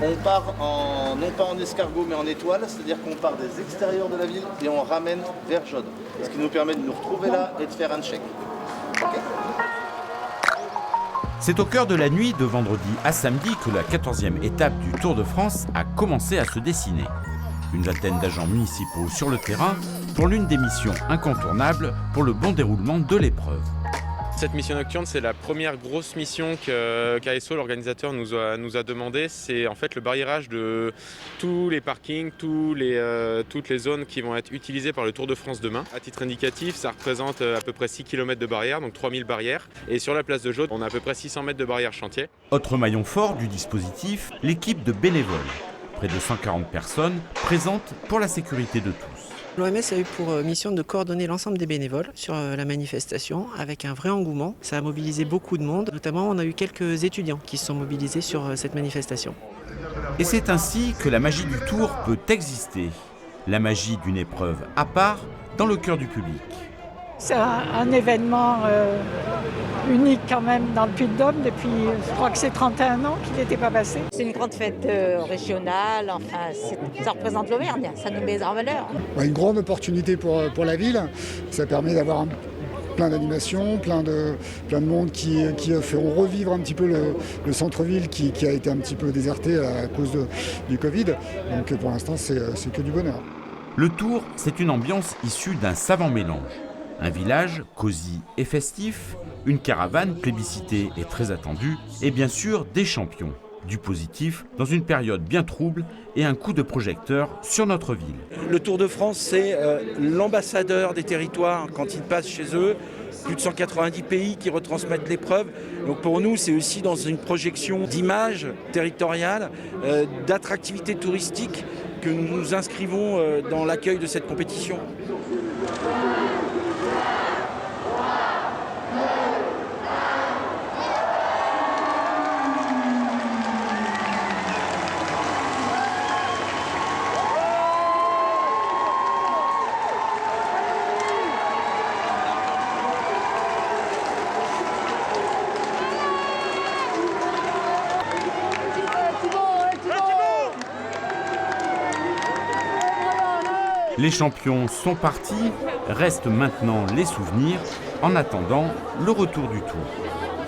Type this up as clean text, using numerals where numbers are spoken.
On part non pas en escargot mais en étoile, c'est-à-dire qu'on part des extérieurs de la ville et on ramène vers Jaude. Ce qui nous permet de nous retrouver là et de faire un check. Okay. C'est au cœur de la nuit de vendredi à samedi que la 14e étape du Tour de France a commencé à se dessiner. Une vingtaine d'agents municipaux sur le terrain pour l'une des missions incontournables pour le bon déroulement de l'épreuve. Cette mission nocturne, c'est la première grosse mission qu'ASO, l'organisateur, nous a demandé. C'est en fait le barriérage de tous les parkings, toutes les zones qui vont être utilisées par le Tour de France demain. À titre indicatif, ça représente à peu près 6 km de barrières, donc 3000 barrières. Et sur la place de Jaude, on a à peu près 600 mètres de barrières chantier. Autre maillon fort du dispositif, l'équipe de bénévoles. Près de 140 personnes présentes pour la sécurité de tous. L'OMS a eu pour mission de coordonner l'ensemble des bénévoles sur la manifestation avec un vrai engouement. Ça a mobilisé beaucoup de monde, notamment on a eu quelques étudiants qui se sont mobilisés sur cette manifestation. Et c'est ainsi que la magie du Tour peut exister. La magie d'une épreuve à part dans le cœur du public. C'est un événement unique quand même dans le Puy-de-Dôme depuis, je crois que c'est 31 ans qu'il n'était pas passé. C'est une grande fête régionale, enfin ça représente l'Auvergne, ça nous met en valeur. Une grande opportunité pour la ville, ça permet d'avoir plein d'animations, plein de monde qui feront revivre un petit peu le centre-ville qui a été un petit peu déserté à cause du Covid. Donc pour l'instant c'est que du bonheur. Le Tour, c'est une ambiance issue d'un savant mélange. Un village cosy et festif, une caravane plébiscitée et très attendue, et bien sûr des champions. Du positif dans une période bien trouble et un coup de projecteur sur notre ville. Le Tour de France, c'est l'ambassadeur des territoires quand il passe chez eux. Plus de 190 pays qui retransmettent l'épreuve. Donc pour nous, c'est aussi dans une projection d'image territoriale, d'attractivité touristique que nous nous inscrivons dans l'accueil de cette compétition. Les champions sont partis, restent maintenant les souvenirs en attendant le retour du Tour.